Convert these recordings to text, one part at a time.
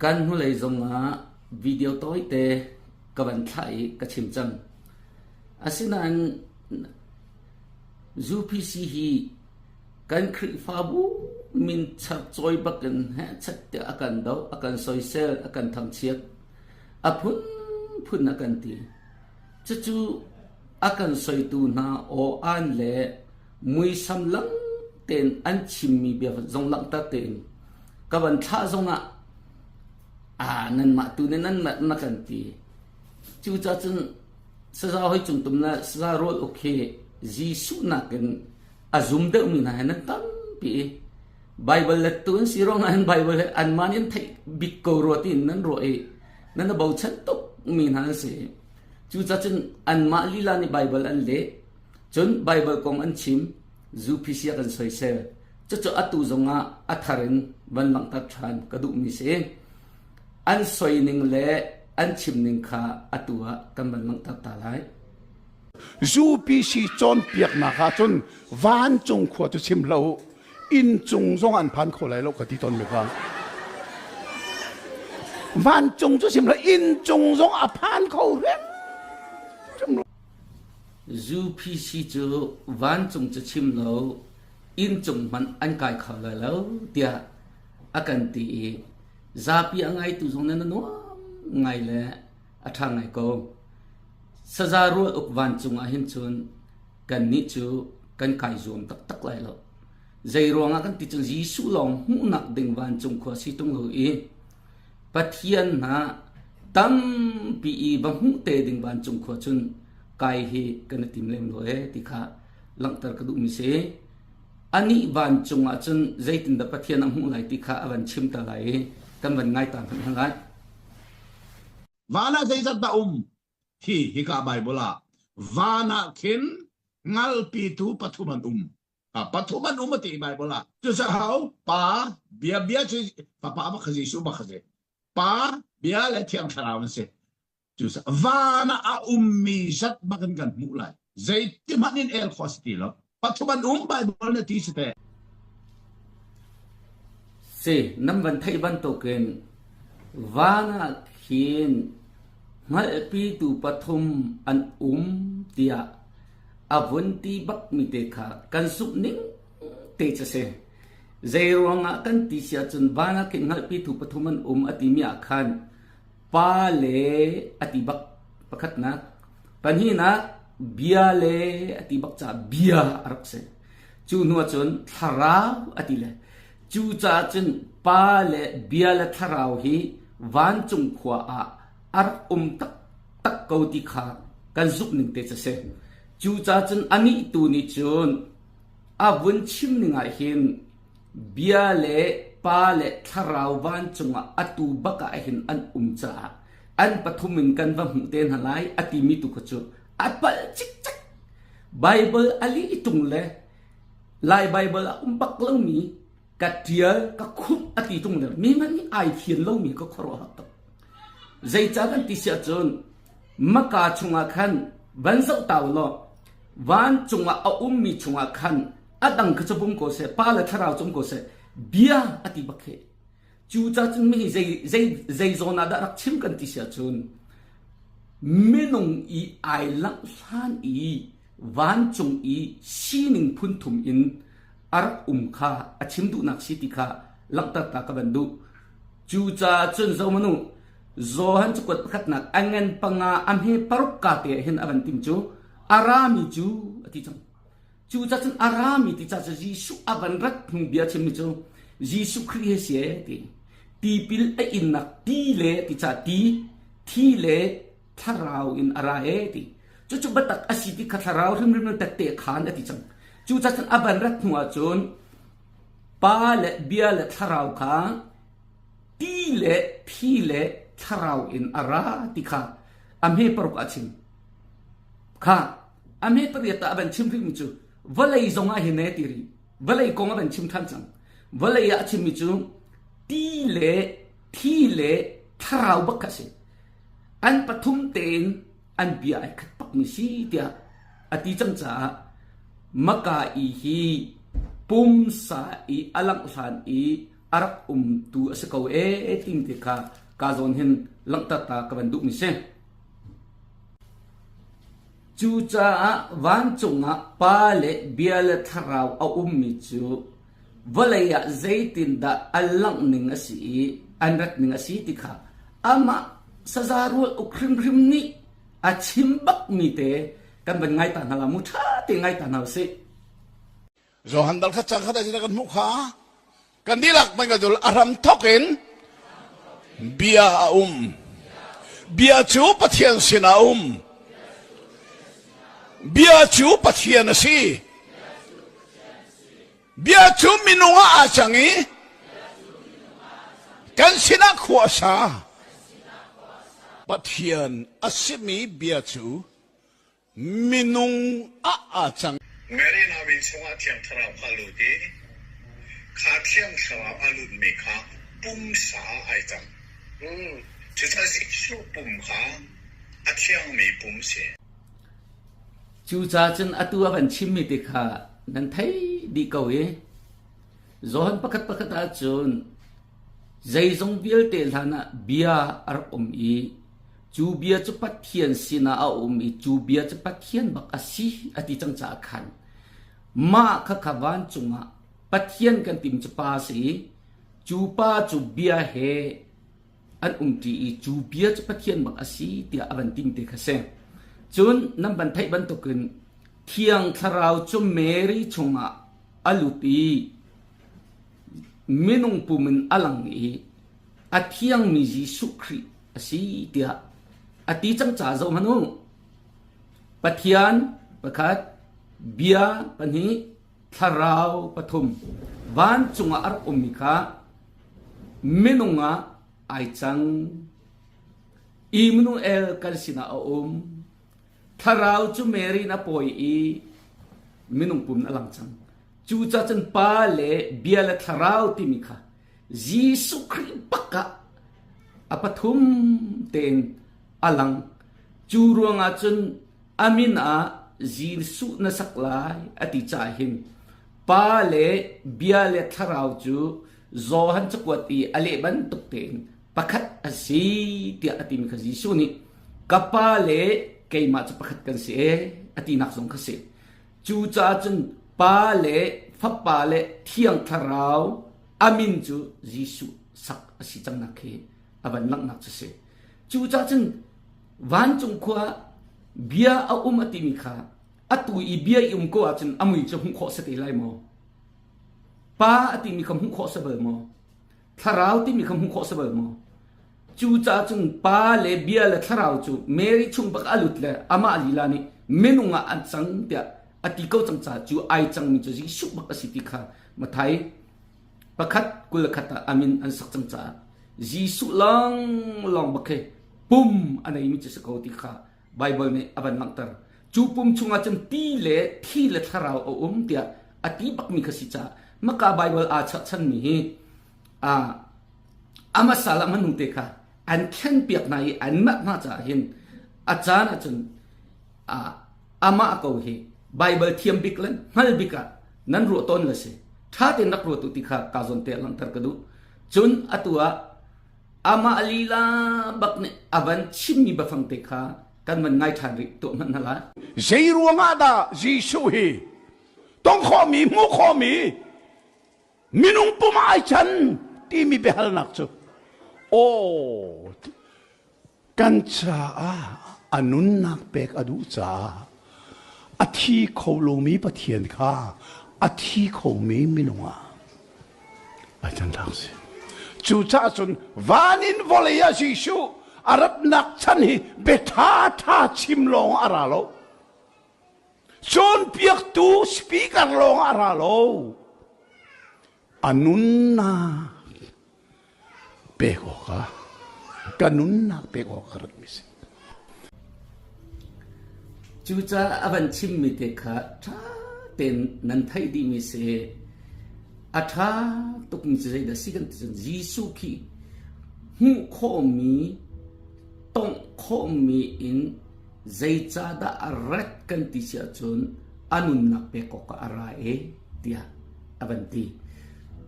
กันหัวเลยจงวิดีโอตัวเตะกับวันไทยกับชิมจังอาศัยนั้นจูพีซีฮีกันคริฟาบูมินชัดจอยบักันฮะชัดเตะอากันดาวอากันซอยเซลอากันทางเชียกอาพุ่นอากันตีจู่อากันซอยตูนาโออันเล่มวยสำลังเต็นอันชิมมีเบียร์จงลังตาเต็นกับวันท่าจงนั่นมาตัวนั้นมากันตีจู่จ้าจนสาวให้จุ่มตุ่มนะสาวรู้โอเคจีสุนักกันzoomเดิมนะนั่นตั้มปีไบเบิลเล็ตตัวสิร้องอันไบเบิลอันมันยันไทยบิดกรวตินนั่นรวยนั่นบ่าวชัดตกมีนั่นสิจู่จ้าจนอันมาลีลานี่ไบเบิลอันเล่จนไบเบิลของอันชิมจูพิเศษกันสวยเสียจู่อัตุจงอัทารินวันหลังตัดชันกระดูกมิเสอันสวยหนึ่งเล่อันชิมหนึ่งข้าอัตัวกันวันหลังตัดตาไลจูปีซีจอนเปียกนะคะจนวันจงขวดจะชิมเราอินจงจงอันพันเขาไหลเรากติตนไหมครับวันจงจะชิมเราอินจงจงอันพันเขาเร่งจูพีซีจูวันจงจะชิมเราอินจงมันอันกายเขาไหลเราเดียอากันตีซาปีอังไงตุจงนั้นนัวไงแหละอัฐางไงก็สจารุอุกวันจงอาหินชนกันนิจูกันไก่จวมตักไหลเราใจรวงกันติดจนยิสุลองหูนักดึงวันจงขวาสิตรงเลยปัทยันนะตั้มปีบังหูเตดึงวันจงขวาจนไก่เฮกันติมเล่มเลยติขาหลังตรกระดูมิเสอันนี้วันจงอาจนใจตินดับปัทยันน้ำหูไหลติขาวันชิมตะไหลกันวันง่ายตามทั้งนั้นวานาใจจัดตาที่ฮิกาไบเบิลวานาเข็นงัลปีทูปัทุมันปัทุมันติไบเบิลจุดสาวป้าเบียช่วยป้ามาขยี้สุมาขยี้ป้าเบียและเทียมชราวันเสจุดสาวานามีจัดมากันมุไลใจที่มันนินเอลคอสติลปัทุมันไบเบิลเนี่ยที่สุดเสน้ำวันไทยบันโตเกนวานาเขียนมาปีตูปฐมอันเตียอาวันที่บักมิเตค่ะกันสุกนิ่งเตจเสใจรวงกันติเสียจนวานาเขียนมาปีตูปฐมอันอติมีอาคันปาเลอติบักประคัตนะปัญหานะเบียเลอติบักจ่าเบียอารักเสจูนัวจนทาราวอติเลจูจ่าจนปาเลเบียเลทาราวฮีวันจงขวาอาร์ตักเกาติขากันซุกหนึ่งเตจเสจูจ่าจนอันนี้ตัวนี้จนอาวันชิมหนึ่งเห็นเบียเลปาเลทาราววันจงอัตูบักเห็นอันจ่าอันปฐมินกันวันหุ่นเตนหลายอติมิตุขจูอัดปัลจิกจักไบเบิลอลีตุงเลลายไบเบิลบักเล่ามีกัดเดียกัคุบอติตุงเลมีมันไอเทียนเล่ามีก็ครอหัตใจจากกันติเสียจนมักกาชงอาคันวันเสาร์ตาวล้อวันจงอามีชงอาคันอดังขจบุมโกเสปาเลทาราวจงโกเสเบียอติบักเฮจูจ่าจนไม่ใจโซนาดารักชิมกันติเสียจนไม่นงไอลักล้านวันจงชีนิงพุนทุมอินอารักข้าอาชิมดูนักสิติข้าลักตาตากบันดูจูจ่าจนเจ้ามนุZohan cukup pekat nak angan amhe paruk kate hen aban tim chu arami chu ati chang chu cha chen arami ti cha Jisu aban rat hung bia chem chu Jisu Christ ye ti pil a in nak ti le ti cha ti le tharau in arae ti chu batak asiti khatharau rim tak te khan ati chang chu cha chen aban rat hung a chon pa le bia le tharau kha ti leทาราวอินอาราติค่ะอเมปรุกอาชิมค่ะอเมปริยตาบันชิมริมจูวลัยจงอาหินเนติรีวลัยกงบันชิมทันจังวลัยอาชิมิจูทีเลทาราวบักกะเสอันปฐุมเตนอันเบียขัดปักมิสีเดียอติจังจ้ามะกาอีฮีปุมสาอีอลังสานอี อารักตูสกาวติมติค่ะกาจอนเห็นลังตตากบันดุมิเซจูจ้าวันจงอ่ะปาเลเบียเลทราวเอามิจูวลัยใจตินดาอัลลังนิงสีอันรักนิงสีติค่ะอามาสซารุอุคริมริมนี่อาชิมบักมีเตกันเป็นไงตานาลามุท่าติไงตานาสิZohan dal kacang kada sila kan mukha. Kan dilak man kadul aram token. Bia Bia chu pathian sina Bia chu pathian si. Bia chu minunga achangi. Kan sina kuasa. Pathian asimi bia chu minung achangi. Mary na bin sunga tiang tharap haluti kha tiang sawa alut me kha pum sa ai chang chita si shu pum kha a tiang me pum seจูจ้าจนอตัวบันชิมมิติค่ะนั่นไทยดีเกาเอย้อนประคัดอาจนใจทรงเบียลเตลานะเบียอาร์อีจูเบียจะปัดเทียนสินาอาอีจูเบียจะปัดเทียนบักอาศีอติจังจากขันมาขขวันจุงะปัดเทียนกันติมจะปาสีจูปาจูเบียเฮอันตีจูเบียจะปัดเทียนบักอาศีเตียอวันติมเตคะเซจนน้ำบันไทยบันตุกินเทียงทาราวจุเมรีชงะอลุตีมินุงปูมินอลังอีอาเทียงมิจิสุครีอาศีเตียอติจังจ่าโจมนุปัทยานประคัดเบียปัญหิทาราวปฐุมวันจุงอาร์มิกามินุงะไอจังอีมินุเอลกัลสินาทาราวจุเมรีนาปอยอีมินุงปุ่มอลังจังจูจ่าจันปาเลเบียเลทาราวติมิกายิสุครีปักกะอปฐุมเตนอลังจูรวงอาจนอามินาจีสุนสักลายอติจ่าหินปาเลเบียเลทาราวจูโจฮันจักวตีอเลบันตุกเตนประคัดอาศีเตียอติมิกาจีสุนิกับปาเลเกยมาจะประคัดกันเสียอตินักสงฆ์เสียจูจ่าจนปาเลฟับปาเลเทียงทาราวอามินจูจีสุสักอาศีจังนักเขอบันลักนักเสียจูจ่าจนวันจงขวาเบียเอาอติมิค่ะอตุยเบียก็อาจจะอมุยจะหุ่นขอสติไลมอป้าอติมิคำหุ่นขอสเบอร์มอทาราวติมิคำหุ่นขอสเบอร์มอจูจ่าจงป้าเลเบียเลทาราวจูเมริชุงบักอลุตเลอามาอลีลานิเมนุงะอันจังเดียอติเกาจังจ่าจูไอจังมิจะยิชุบักอสิติค่ะมาไทยประคัดกุลคัตอามินอันสักจังจ่ายิสุลองบักเคปุ่มอันนี้มิจะสกอติค่ะไบเบิลเนี่ยอบันลังตร์จูปุ่มชงอาจารย์ตีเล่ที่เล่ทาราวเดียอติบักมีขสิจ้ามกาไบเบิลอาชันมีอามาสาลามันนุ่งเตค่ะอันแข็งเปียกในอันมักน่าจะเห็นอาจารย์อามาเกาเหไบเบิลเทียมบิกเล่นฮัลบิกะนั้นรัวต้นเลยสิถ้าเต็นนักรัวตุติค่ะกาจนเตลังตร์กระดูจนอตัวอามาอลีลาบักเนี่ยอวันชิมมีบัฟังเตค่ะกันมันง่ายทานริตัวมันนั่นละใจรวงอาดาจีสุฮีต้องขอมีมุขอมีมินุงปุ่มไอฉันที่มีเบฮัลนักจูโอ้กันจ้าอนุนนักเบกอดุจ้าอาทิเขาลงมีปะเทียนค่ะอาทิเขามีมินุงอาจารย์ทักษิณจูจ้าจนวานินวอลยาจีสุอารับนักฉันฮีเบท่าชิมลงอาราโลจนเปียกตูสปีกร์ลงอาราโลอนุนนาเปกอกะกันุนนาเปกอกะรัตมิสจูจ้าอวันชิมมิเตค่ะถ้าเป็นนันไทยดีมิเสอาถ้าตุกมิเสได้สิกันจนยิสุขีหูข้อมีต้องข้อมีอินใจจ้าดารักกันที่เสียจนอนุนักเปกอกะอะไรเดียอวันตี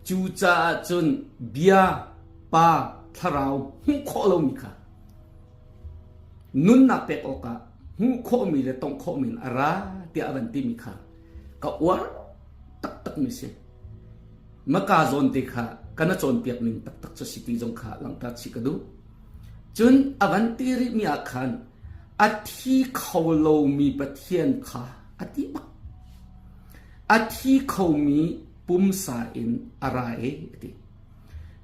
จ จูจ่าจนเบียปาทาราวหูโคโลมิค่ะนุนนักเป็กโอกะหูโคมีเลยต้องโคมินอาราเตียวันติมิค่ะก็ว่าตักมิเสมากาโซนติค่ะกันน่ะโจนเปียกนินตักจะสิติจงค่ะหลังตัดสิกระดูจนอวันติริมีอาคันอาทิเขาโลมีปะเทียนค่ะอาทิบักอาทิเขามีปุ่มสาอินอะไรติ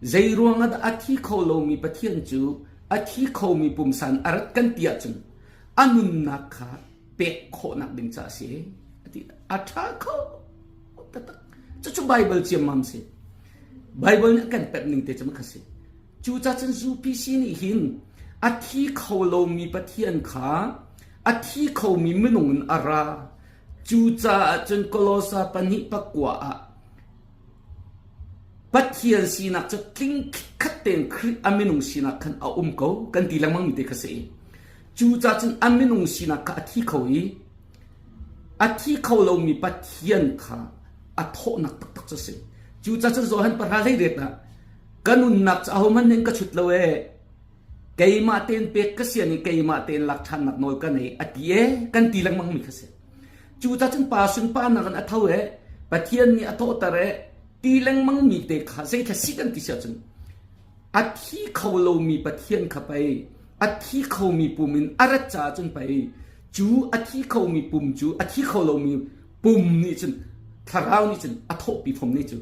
ใจรวงอัดอาทิเขาโลมีปะเทียนจูอาทิเขามีปุ่มสันอารัดกันเตียจนอนุนักค่ะเป็กโคนักดึงจ่าเสียติอาชาเขาจะไบเบิลเจียมมัมเสียไบเบิลเนี่ยกันเป็ดหนึ่งเตจะมาคัสเสียจูจ่าจนซูพิชินี่หินอาทิเขาโลมีปะเทียนขาอาทิเขามีมนุษย์อาราจูจ่าจนกโลซาปนิปะกว่าปะเทียนสีนักจะกิ้งขัดเต็มคริอเมนุสีนักขันเอาเขากันตีลังมังมีเตคัสเสียจูจ่าจนอเมนุสีนักอาทิเขาอีอาทิเขาโลมีปะเทียนขาอาโทนักตักจะเสียจูจ่าจนโซฮันปะราเลยเด็ดนะกันนุนนักจะเอามันเองก็ชุดเลวไก่มาเต็นเป็กก็เสียนี่ไก่มาเต็นหลักฐานนักน้อยกันไหนอดีเอกันตีลังมังมีคัสเสียจูจ่าจนป่าสุนป่านักอันเท่าปะเทียนนี่อโทตะเรตีลังมังมีเตะขาเสียทัศกันที่เสียจนอาทิเขาโลมีปะเทียนเข้าไปอาทิเขามีปุ่มินอารัจจาจนไปจูอาทิเขามีปุ่มจูอาทิเขาโลมีปุ่มนี่จนทาราวนี่จนอโทปีผมนี่จู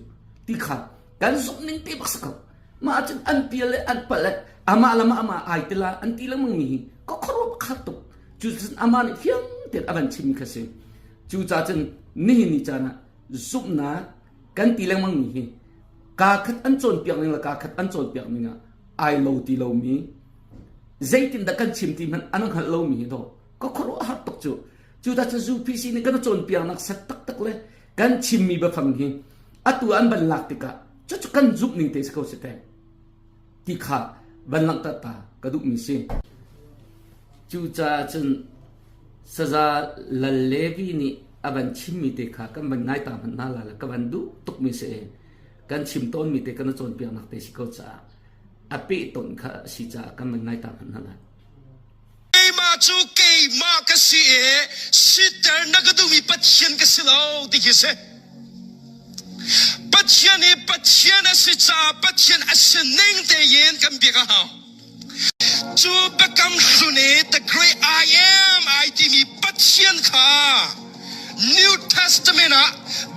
ที่ขากันสมนึงเตะบักสกมาจนอันเปียเลอันเปล่อามาละมาอามาไอติละอันตีลังมังมีก็ครบขาดตุจูจนอามานี่เพียงเด็ดอบันชิมิคัสเซจูจ่าจนนี่นี่จานะซุปนากันตีลังมังมีกาขัดอันโจนเปียกนึงละกาขัดอันโจนเปียกนึงอ่ะไอโลตีโลมีใจตินดักกันชิมตีมันอันนั้นขัดโลมีโตก็ครบขาดตุจูจ่าจนซูพีซีนี่กันโจนเปียกนักสัตตักเลยกันชิมมีแบบฟังฮีอัตัวอันบันลักติกะจุดกันซุปนึงเตสเขาเสด็จที่ขาบันลังตาตากระดูกมิเซจูจ่าจนสซาลเลวีนี่อบันชิมมิเตขากันบันไงตามันน่าละกันบันดูตุกมิเซกันชิมต้นมิเตกันโจนเปียนักเตสิเขาจ่าอภิต้นข้าสิจ่ากันบันไงตามันน่าละมาจูเกมาก็สิสิเตอร์นักดูมีปัจจัยก็สิเราดิคิเซปัจจัยนะสิจ่าปัจจัยอัศนิงเตยินกันเบียกเอาจูเบกัมสุนี the great I am ไอที่มีปัจจัยข้า New Testament นะ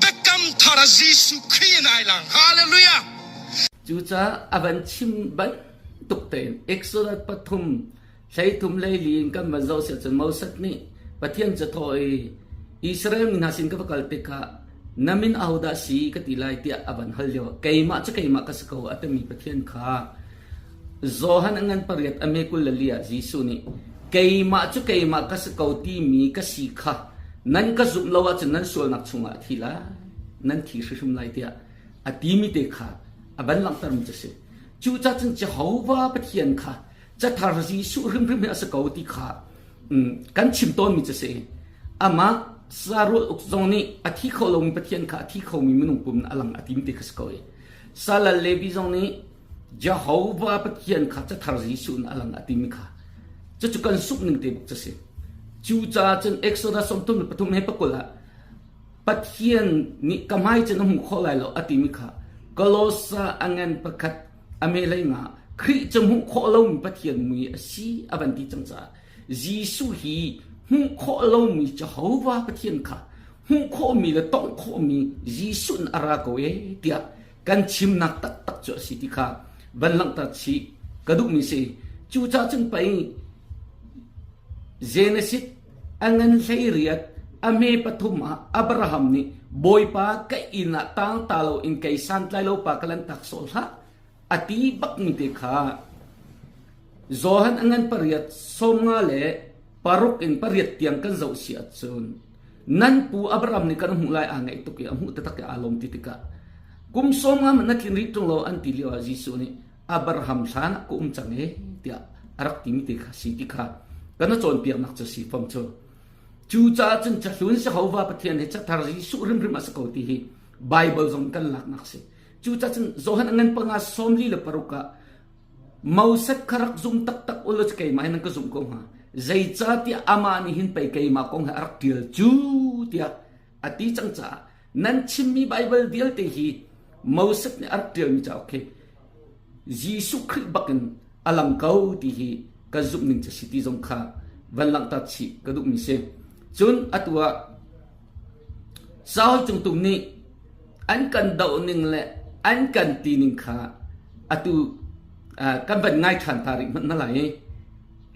เบกัมทาราจิสุครีนไอลังฮาเลลูยาจูจ่าอบันชิมบันตุกเตนเอ็กโซดัสปฐุมใช้ทุมเลยลีนกันมาเจ้าเสียจนมาสักนี่ปะเทียนจะถอยอิสราเอลมินาสินกับกัลเตกะนามินอาหุดาสีกติลายที่อบันฮัลโยไก่มาจะไก่มากัสกาวอัตมีปะเทียนข้าโซฮันงันปริยัตอเมกุลเลียจิสุนีไก่มาจะไก่มากัสกาวที่มีกัสีข้านั่นก็ซุ่มลาวจนนั่นส่วนนักชงอาทีละนั่นที่สุมไลที่อดีมีเตข้าอบันลังตรมจะเสจูจ่าจนจะหาวาปะเทียนข้าจะทาร์จีสุริมริมอาสกาวที่ข้ากันชิมต้นมีจะเสอามาสารุอุกซงนี้อาทิเขาลงปะเทียนข้าอาทิเขามีมนุษย์ปุ่มอลังอาทิมิเตคัสกาวสาลเลวิซงนี้จะหาวาปะเทียนข้าจะทาร์จีสุนอลังอาทิมิข้าจะจุกันสุกหนึ่งเตบจะเสจูจ่าจนเอ็กโซดัสสมทุนปฐุมให้ปะกุละปะเทียนนี่กำไมจะน้ำหูข้อไหลเราอาทิมิข้ากโลซาอังเงินประคัดอเมริกาคริจมูกข้อเรามีปะเทียนมีสีอบันติจังจ้าจีสุฮีหูข้อเรามีจะหาวาปะเทียนข้าหูข้อมีและต้องข้อมีจีสุนอาราโกเอเดียกันชิมนักตักจ่อสิติข้าบันลังตัดชีกระดูกมีเสจูจ่าจนไปเจเนซิสอังเงินไซเรียดอเมปฐุมอับราฮัมนี่บอยปากอินาตังตาโลอินไกสันไลโลปากลันตักโซลฮะอติบักมิเตข้าโซฮันอังเงินปริยัตสมงาเลปารุกอินปริยัตเตียงกันเจ้าเสียจนนั่นปูอับราฮัมนี่กันหูไลอ่างไอตุกยาหูตะตักอารมณ์ติติกะกุมสมงามันนักลินริตรงโลอันติลิวาจิสุนี่อับราฮัมสานะกุมจังเอเตียอารักติมิเตข้าสิติข้ากันน่ะโจนเปียกนักจะสีฟอมโจจูจ่าจนจะลุ้นเสียเขาว่าปะเทียนเห็นจะทารีสุริมริมาสกาวตีฮีไบเบิลจงกันหลักนักเส จูจัดโจหันเงินปังอาสมลีเลปรุกะมาสักขรักซุ่มตักตักอุลจเกยมาให้นั่งก็ซุ่มกงฮะใจจ้าที่อามานี่หินไปเกยมาคงหารักเดียลจูเดียอติจังจ้านั่นชิมมีไบเบิลเดียลเตฮีมาสักเนี่ยรักเดียลมีจ้าโอเคยิสุคริสต์บักนอลังเกาที่ฮีก็ซุ่มหนึ่งจะสิทธิจงข้าวันหลังตัดชีก็ดูมิเซจนอัตัวสาวจงตุมนี้อันกันดาวหนึ่งแหละอันกันตีหนึ่งขาอัตุกันเป็นง่ายขันตาริมันนั่นแหละ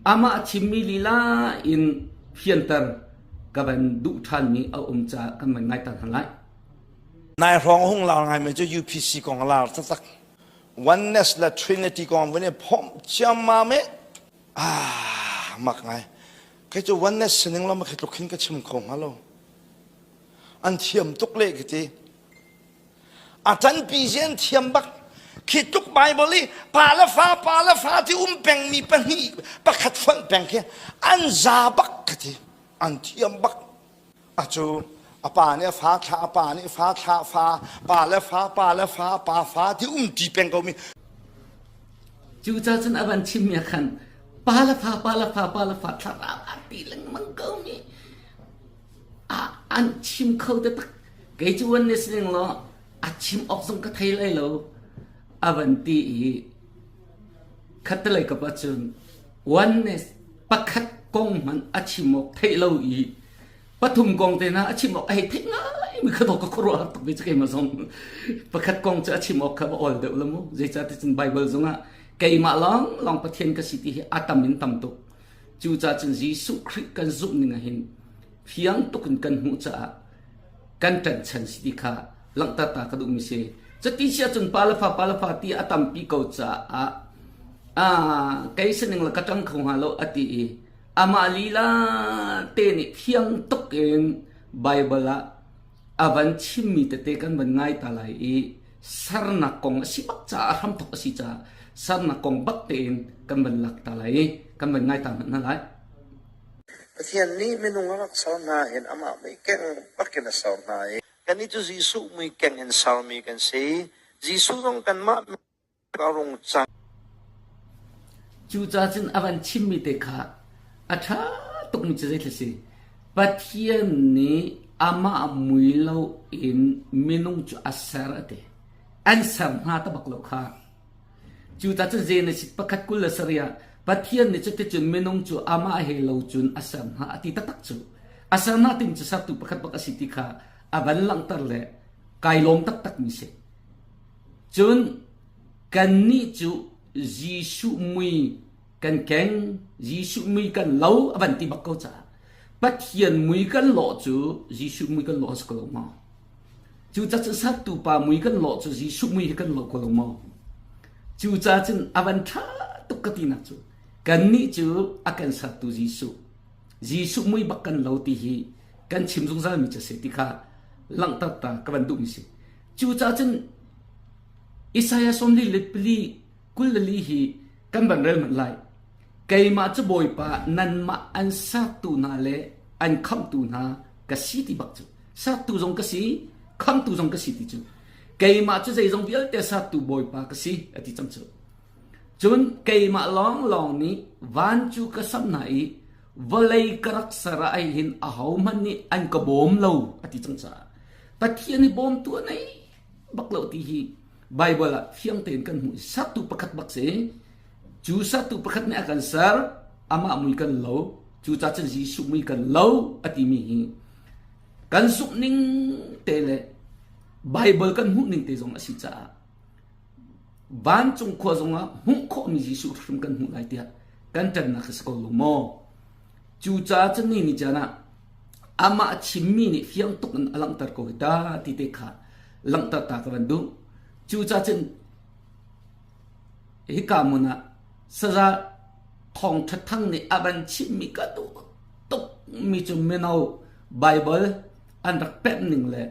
อามาชิมมิลีลาอินเพียนเตอร์กันเป็นดุทันนี้เอาจ่ากันเป็นง่ายตันหันไลนายรองห้องเราไงมันจะ UPC ของเราสัก Oneness และ Trinity ของวันนี้ผมจะมาไหมมักไงแค่จะ Oneness นึงเราไม่เคยตกขึ้นกับชิมของฮัลโหลอันเทียมตุกเล็กทีอาจารย์ปีเจนเทียมบักคิดตุกไบเบิลปาลฟ้าที่แปงมีปัญหาปักขัดฟันแปงแค่อันซาบักทีอันเทียมบักอาจูปาเนี่ยฟ้าท่าปาเนี่ยฟ้าท่าฟ้าปาละฟ้าที่ตีแปงก็มีจูจ้าจนอบันชิมเนี่ยขันปาละฟ้าทาราตีลังมันก็มีอันชิมเขาแต่ตักเกจวันนี้สิ่งล้ออันชิมออกส่งกระไทยเลยล้ออบันตีขัดเลยกับปัจจุบันวันนี้ปักขัดกงมันอันชิมออกไทยล้อปฐุมกงเตนะอาชิมออกไอ้เทง่ายมีขนมก็ครัวตกไปจะเกี่ยมาส่งประคัดกงจะอาชิมออกครับออลเดอร์ละมั้งใจจะติดไบเบิลซงอ่ะเกี่ยมาลองประเทศก็สิที่อาตมินตำตุกจูจ่าจึงยิสุคริสกันซุปนึงเห็นเพียงตุกันกันหูจ่ากันจันฉันสิที่ข้าหลังตาก็ดูมิเซจะที่เชื่อจนปาลฟ้าที่อาตมปีเก่าจ่าเกี่ยสิ่งละก็จังคงฮัลโหลอติอามาลีลาเตนิเพียงตุกเองไบเบิลละอาวันชิมีเตกันบันง่ายตาไลสารนักกงสิบักจ่าทำทุกสิจ่าสารนักกงบักเตนกันบันหลักตาไลกันบันง่ายตานั่นแหละประเทศนี้ไม่นุ่งรักษาหน้าเห็นอามาไม่แก่งปักกันสาวหน้ากันนี่จะยิสุไม่แก่งเห็นสาวมีกันสิยิสุต้องกันมาการงจังจูจ่าจนอาวันชิมีเตค่ะอาชาตุกมิจเจตสิปัทยานี้อามามุยเลวอินมินุงจูอาสาระเดอันสัมหาตบักโลกาจูตัดเจนสิปักกุลสริยาปัทยานี้จะติดจูมินุงจูอามาเฮเลวจูนอาสัมหาอติตักจูอาสัมหาตินจะสับตุปักสิติขาอาบันลังตร์เลกายลงตักมิเสจูนกันนี้จูยิสุมุยกันแกงยิสุมีกันเล่าอบันติบักเขาจ้าปัทยันมีกันหล่อจูยิสุมีกันหล่อสกลมาจูจัดสัตว์ตัวป่ามีกันหล่อจูยิสุมีกันหล่อกลมาจูจัดอบันท่าตุกตินักจูกันนี่จูอากันสัตว์ตัวยิสุมีบักกันเล่าที่ฮีกันชิมสงสารมิจะเสียติค่ะหลังตัดตากันดูมิสิจูจัดอิสายาสมลีเล็บลีกุลลีฮีกันบันเริ่มมันไล่ไกมาจะบ่อยป่านันมาอันสัตตูนาเลอันคำตูนากสิติบักจูสัตตูจงกสิคำตูจงกสิติจูไกมาจะใจจงเดียวแต่สัตตูบ่อยป่ากสิอธิจังจูจนไกมาลองนี้วันจูกสับไหนวลัยกรักษาไอหินอาหาวมันนี่อันกบอมเลวอธิจังจ้าแต่ที่นี่บอมตัวไหนบักเลวที่ฮีไบเบิลเพียงเต็นกันหูสัตตูประคัดบักเสจูสัตตุประคัตเนี่ยกันสารอามามุยกันเล่าจูจัดจะยิสุมุยกันเล่าอติมีหิกันสุกนิ่งเตเลไบเบิลกันหุ่นนิ่งเตจงอาศิจ้าบ้านจงขวาจงอ่ะหุ่นข้อมียิสุรุมกันหุ่นไรเดียกันจันนักสกุลโมจูจัดจะนี่นี่จ้านะอามาชิมมีนี่เพียงตุกันอลังตร์โกหิตาติเตค่ะลังตร์ตากันดูจูจัดจะฮิกามุนะสระทองทั้งนี้อาบันชิมีกระดูกตุกมีจุดเมนเอาไบเบิลอันรักเป็ดหนึ่งเลย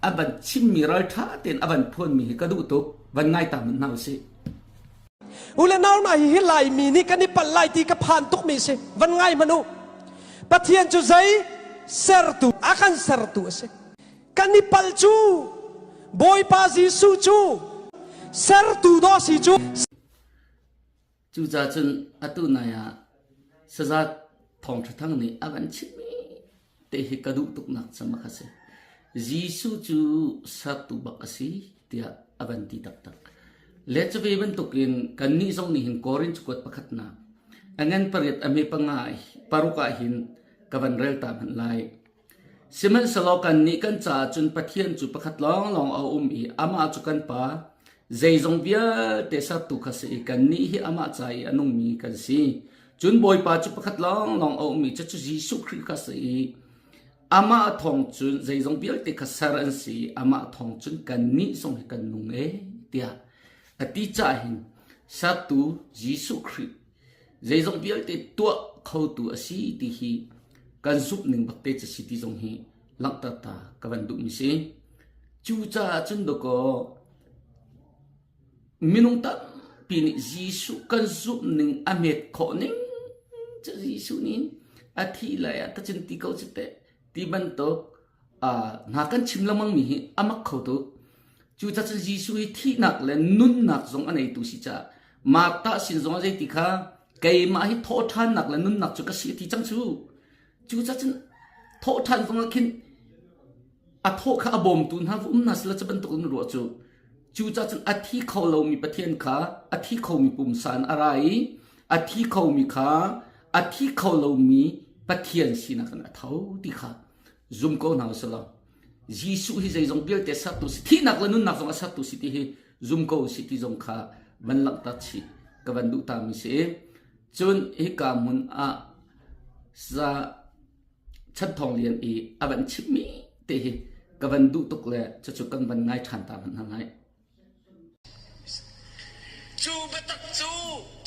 อาบันชิมีรอยท่าเต็นอาบันพูนมีกระดูกตุกวันไงตามมันเอาสิอุลนาวนาฮิลายมีนี่กันนี่ปัลไลตีกับผ่านตุกมีสิวันไงมนุปะเทียนจูใจเซอร์ตุอากันเซอร์ตุสิกันนี่ปัลจู boy pa Gisu chu ser tu do si chu chu cha chun atu na ya saza thong thang ni avan chimi te hi kadu tuk nak sama khase Gisu chu satu bakasi tia avanti tak tak let's be ben tukin kan ni song ni hin korin chukot pakhat na angan parit ame pangai paruka hin kavan rel ta man lai siman salokan ni kan cha chun pathian chu pakhat long long a I ama chu kan pa zeizong bia te sa tu khase kan ni hi ama chai anung mi kan si chun boy pa chu pakhat long long a cha chu Gisu Christ khase ama thong chun zeizong bia te khasar an si ama thong chun kan ni song hi kan nung tia ati cha hin sa tu Gisu Christ zeizong bia te to khau tu asi ti hi kan zup ning bakte cha city zong hi langta ta kavan du mi se chu cha chun do ko minung ta pin Gisu kan zup ning amet kho ning cha Gisu nin athi la ya ta chin ti ko chite ti ban to na kan chim lamang mi hi amak kho to chu cha chun Gisu hi thi nak le nun nak zong anei tu si cha ma ta sin zong ai ti kha kai ma hi tho than nak le nun nak chu ka si ti chang chu chu cha chun tho than zong kin a tho kha abom tun ha vum nas la chaban tok ro chu chu cha chun athi kho lo mi pathian kha athi kho mi pum san arai athi kho mi kha athi kho lo mi pathian sina kan thau ti kha zum ko na sala Gisu hi zai zong bial te sa tu si thi nak la nun nak zong sa tu si ti hi zum ko si ti zong kha ban lak ta chi ka ban du ta mi se chun hi ka mun a za chat thong lian aban chip mi te hi ka ban du tuk le cha chu kan ban ngai than ta man ngai chu betak chu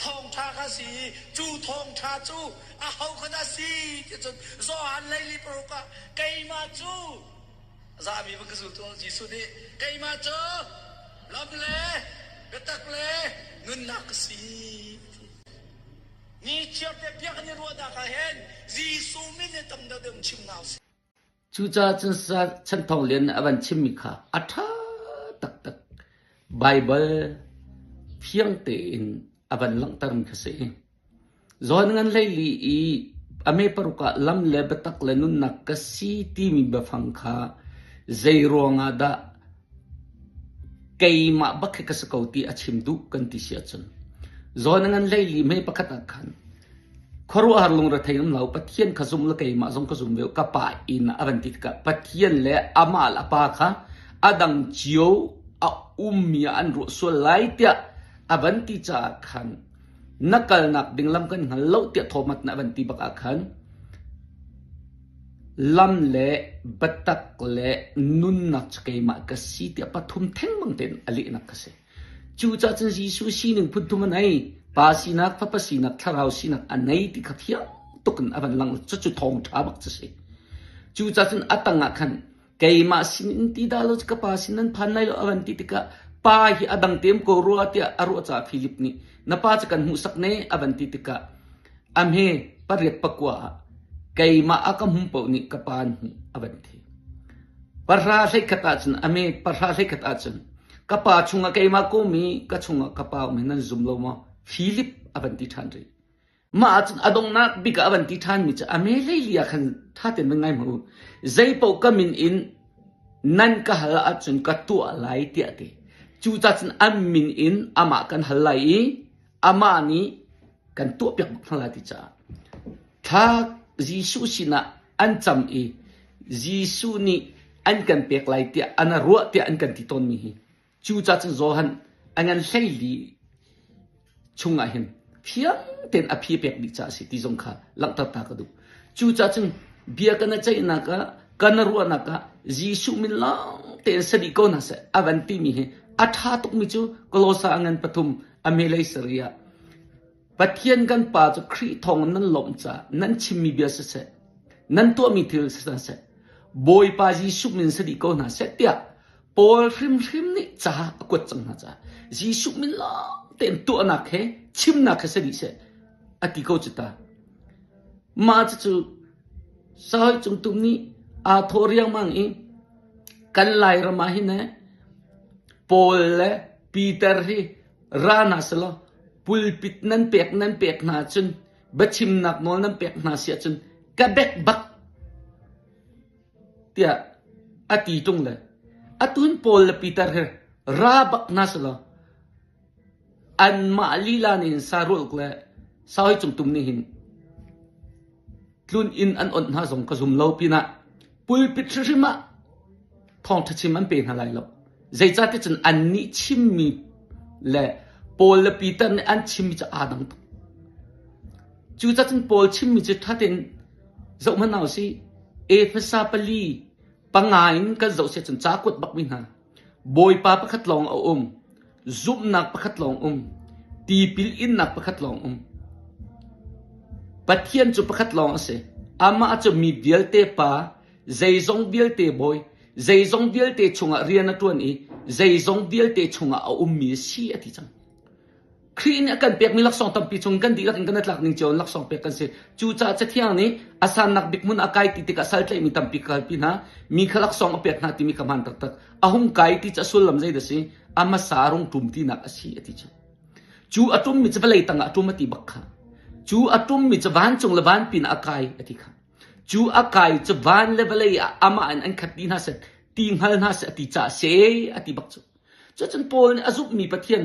thong tha kha si chu thong tha chu a hau khana si ti chu zo han lai li pro ka kai ma chu za mi ba ka su to Gisu de kai ma chu lam le betak le nun nak si ni chiap te pyak ni ro da ka hen Gisu min ne tam da dem chim nau si chu cha chun sa chan thong lian aban chim mi kha atha tak tak Bible phiang te in aban lang tarim khase zon ngan lai li ame paruka lam le batak le nun nak ka si ti mi ba phang kha zeiro nga da kai ma bakhe ka sa kauti achim du kan ti sia chun zon ngan lai li me pakata khan khoru harlung ra thainam lau pathian khazum la kai ma zong khazum ve ka pa in avanti ka pathian le amal apa kha adang chiu a umya an ru so lai tia avanti cha khan nakal nak dinglam kan halo tia thomat na avanti baka khan lam le batak le nun nak chkai ma ka si tia pathum theng mang ten ali nak kase chu cha chen Gisu si ning phutum nai pa si nak pa pa si nak tharau si nak anai ti khapia tokan avan lang chu chu thong tha bak cha se chu cha chen atanga khan kai ma sin ti da lo ka pa sin nan phan nai lo avanti ti ka pa hi adang tem ko ro atia aro cha Philip ni na pa cha kan hu sak ne avanti ti ka amhe paret pakwa kai ma akam hum po ni kapan hu avanti parha sai khata chen ame parha sai khata chen kapa chunga kai ma ko mi ka chunga kapa me nan zum lo ma Philip avanti than ri ma chen adong nak bi ka avanti than mi cha ame le lia khan tha ten ngai mu zai po kamin in nan ka hala chen ka tu lai ti ate chu cha chen amin in ama kan halai ama ni kan tu pyak thala ti cha tha Gisu sina an cham Gisu ni an kan pek lai ti ana ro ti an kan ti ton mi hi chu cha chen zo han angan hlei li chunga hin phiam ten a phi pek bi cha si ti zong kha lang ta ta ka du chu cha chen bia kana chai na ka kana ro na ka Gisu min lang ten sadi ko na se avanti mi he atha tuk mi chu kolosa angan pathum amelai saria pathian kan pa chu khri thong nan lom cha nan chimmi bia se nan to mi thil se boy pa Gisu min sadi ko na se tia pol hrim hrim ni cha ko chang na cha Gisu min la ten to na khe chim na khe sadi se ati ko chita ma chu sai chung tum ni a thoriang mang kan lai ra ma hi ne Paul le Peter hi rana selo pulpit nan pek na chun bachim nak nol nan pek na sia chun kabek bak tia ati tung le atun Paul le Peter hi ra bak na selo an ma lila nin sarul kle sai chung tum ni hin tlun in an on ha zong ka zum lo pina pulpit rima thong thachim an pe na lai lo zai cha te chun an ni chim mi le Paul le Peter ne an chim mi cha adang chu cha chun Paul chim mi cha thatin zo man naw si e phasa pali pangain ka zo se chun cha kot bak min ha boy pa pakhat long a zoom nak pakhat long ti pil in nak pakhat long pathian chu pakhat long ase ama chu mi bial te pa zaizong bial te boy zaizong bial te chunga rian atun I zaizong bial te chunga a mi si ati chang khin akan pek mi laksong tampi chung kan dilak in kanat lak ning chon laksong pek kan se chu cha thiang ni asan nak bik mun akai ti ka sal tlai mi tampi kal pin ha mi khalak song pek na ti mi kaman tak tak ahum kai ti cha sul lam zai da si ama sarung tum ti nak asi ati chang chu atum mi chabalai tang atum ati bakha chu atum mi chawan chung lawan pin akai ati kha chu akai chawan levelai ama an khati na se ting hal na se ati cha se ati bak chu chan Paul ni azup mi pathian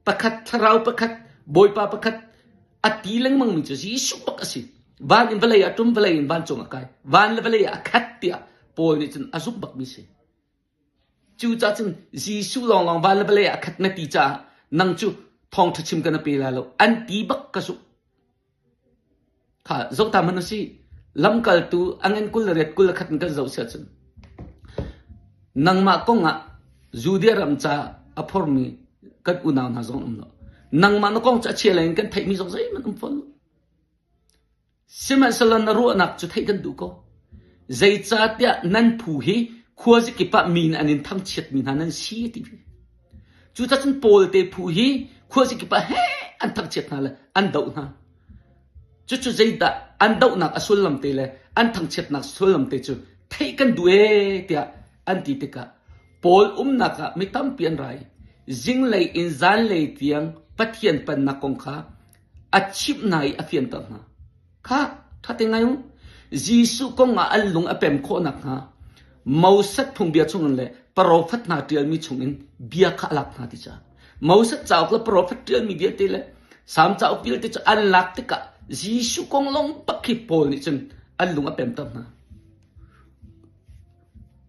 pakhat tharau pakhat boy pa pakhat ati lang mang mi chu Jisu pak asi van in velai atum velai in van chung akai van levelai akhat tia Paul ni chan azup bak mi se chu cha chan Jisu long long van levelai akhat na ti cha nang chu thong thachim kana pe la lo an ti bak ka su kha zo ta manu si lam kal tu angen kul ret kul khat ka zo sa chun nang ma ko nga judia ram cha aphor mi kat unaw na zong no nang ma no kong cha chelen kan thai mi zong zai man fol siman salan na ru anak chu thai kan du ko zai cha tia nan phu hi khuaji ki pa min anin thang chet min hanan si ti chu cha chun Paul te phu hi khuaji ki pa he an thang chet na la an dau na chu zai da an dau nak asul lam te le an thang chet nak sul lam te chu thai kan du e tia an ti te ka Paul naka mi tam pian rai zing lei in zan lei tiang pathian pan na kong kha achip nai afian ta na kha thate ngai Jisu kong nga alung apem kho nak ha mausat phung bia chung le prophet na tial mi chung in bia kha lak na ti cha mausat chaw la prophet tial mi bia te le sam chaw pil te cha an lak te ka Jisu kong long pakhi Paul ni chen alung apem ta na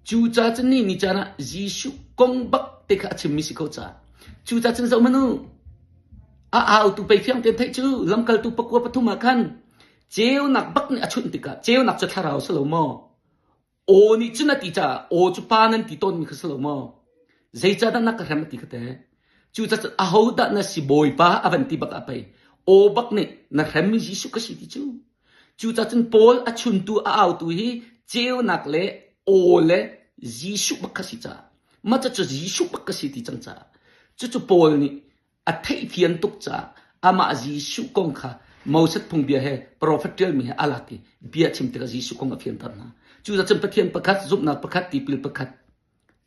chu cha chen ni cha na Jisu kong bak te kha chim mi si ko cha chu cha chen zo manu a tu pe phiang te thai chu lam kal tu pakwa pathuma khan cheu nak bak ni achun ti ka cheu nak cha tharau salo mo o ni chuna ti cha o chu pa nan ti ton mi khasalo mo zai cha da nak ram ti khate chu cha a ho da na si boy pa avanti bak apai o bak ni na ram mi Jisu ka si ti chu cha chen Paul achun tu a tu hi cheu nak le o le Jisu bak ka si cha ma cha Jisu bak ka si ti chang cha chu Paul ni a thai phian tuk cha ama Jisu kong kha mausat phung bia he prophet tel mi alaki bia chim te Jisu kong a phian ta na chu cha chen pathian pakhat zup na pakhat ti pil pakhat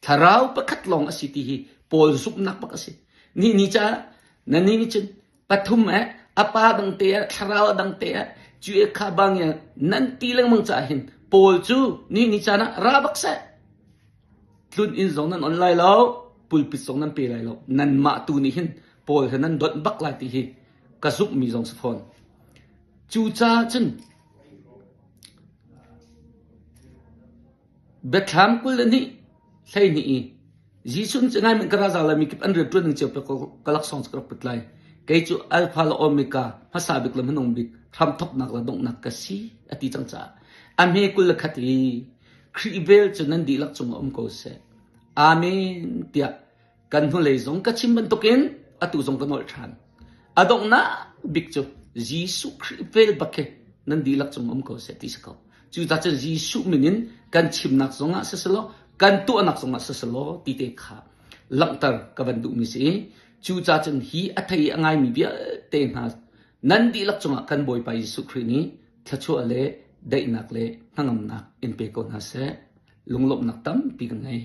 tharau pakhat long asiti hi Paul zup nak pak asi ni cha na ni chen pathum apa dang te tharau dang te chu e kha bang ya nan ti lang mang cha hin Paul chu ni cha na ra bak sa tlun in zong nan online lo pulpit song nan pe lai lo nan ma tu ni hin Paul hanan dot bak lai ti hi ka zup mi zong sa phone chu cha chen betham kul ni sai ni Jisun chengai men kara zala mi kip an re tun che pe ko kalak song skrap putlai kai chu alpha la omega hasabik lam nong bik tham thok nak la dong nak ka si ati chang cha ame kul khati krivel chunan di lak chung om ko se amen tia kan hu le zong ka chim ban token atu zong ka nol than adong na bik chu Jisu krivel bakke nan di lak chung om ko se ti sa ko chu ta chen Jisu minin kan chim nak zonga se selo kan tu anak zonga se selo ti te kha langtar ka ban du mi se chu cha chen hi athai angai mi bia te na nan di lak chunga kan boy pa Jisu khrini thachu ale dai nak le hangam nak in pe ko na se lunglop nak tam pi kan ngai